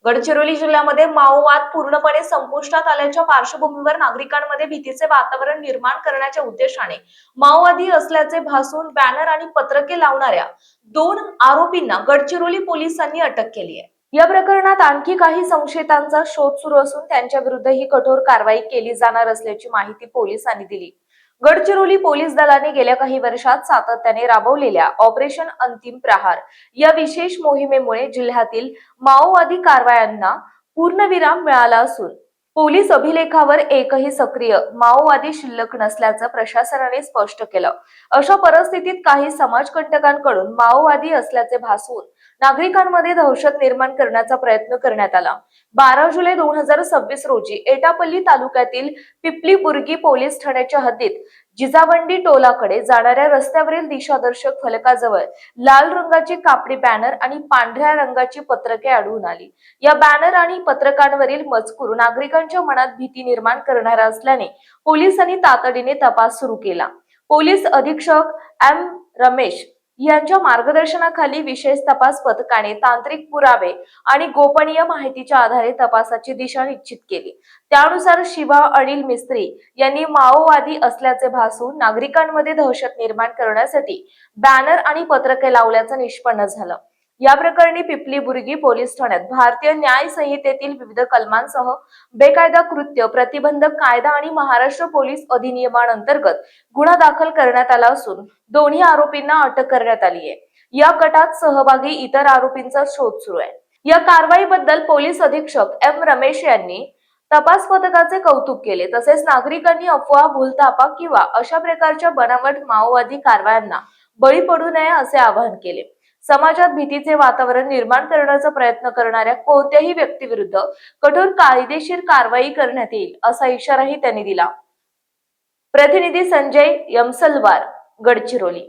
गडचिरोली जिल्ह्यामध्ये माओवाद पूर्णपणे संपुष्टात आल्याच्या पार्श्वभूमीवर नागरिकांमध्ये भीतीचे वातावरण निर्माण करण्याच्या उद्देशाने माओवादी असल्याचे भासून बॅनर आणि पत्रके लावणाऱ्या 2 आरोपींना गडचिरोली पोलिसांनी अटक केली आहे। या प्रकरणात आणखी काही संशयितांचा शोध सुरू असून त्यांच्या विरुद्धही कठोर कारवाई केली जाणार असल्याची माहिती पोलिसांनी दिली। गडचिरोली पोलीस दलाने गेल्या काही वर्षात सातत्याने राबवलेल्या ऑपरेशन अंतिम प्रहार या विशेष मोहिमेमुळे जिल्ह्यातील माओवादी कारवायांना पूर्णविराम मिळाला असून पोलीस अभिलेखावर एकही सक्रिय माओवादी शिल्लक नसल्याचं प्रशासनाने स्पष्ट केलं। अशा परिस्थितीत काही समाजकंटकांकडून माओवादी असल्याचे भासवून नागरिकांमध्ये दहशत निर्माण करण्याचा प्रयत्न करण्यात आला। 12 जुलै 2026 रोजी एटापल्ली तालुक्यातील पिपलीबुर्गी पोलीस ठाण्याच्या हद्दीत जिजाबंडी टोलाकडे जाणाऱ्या रस्त्यावरील दिशादर्शक फलकाजवळ लाल रंगाची कापडी बॅनर आणि पांढऱ्या रंगाची पत्रके आढळून आली। या बॅनर आणि पत्रकांवरील मजकूर नागरिकांच्या मनात भीती निर्माण करणारा असल्याने पोलिसांनी तातडीने तपास सुरू केला। पोलीस अधीक्षक एम रमेश यांच्या मार्गदर्शनाखाली विशेष तपास पथकाने तांत्रिक पुरावे आणि गोपनीय माहितीच्या आधारे तपासाची दिशा निश्चित केली। त्यानुसार शिवा अनिल मिस्त्री यांनी माओवादी असल्याचे भासून नागरिकांमध्ये दहशत निर्माण करण्यासाठी बॅनर आणि पत्रके लावल्याचं निष्पन्न झालं। या प्रकरणी पिपलीबुर्गी पोलीस ठाण्यात भारतीय न्याय संहितेतील विविध कलमांसह बेकायदा कृत्य प्रतिबंधक कायदा आणि महाराष्ट्र पोलीस अधिनियमांतर्गत गुन्हा दाखल करण्यात आला असून दोन्ही आरोपींना अटक करण्यात आली आहे। या कटात सहभागी इतर आरोपींचा शोध सुरू आहे। या कारवाईबद्दल पोलीस अधीक्षक एम रमेश यांनी तपास पथकाचे कौतुक केले। तसेच नागरिकांनी अफवा, भूलथापा किंवा अशा प्रकारच्या बनावट माओवादी कारवायांना बळी पडू नये असे आवाहन केले। समाजात भीतीचे वातावरण निर्माण करण्याचा प्रयत्न करणाऱ्या कोणत्याही व्यक्तीविरुद्ध कठोर कायदेशीर कारवाई करण्यात येईल असा इशाराही त्यांनी दिला। प्रतिनिधी संजय यमसलवार, गडचिरोली।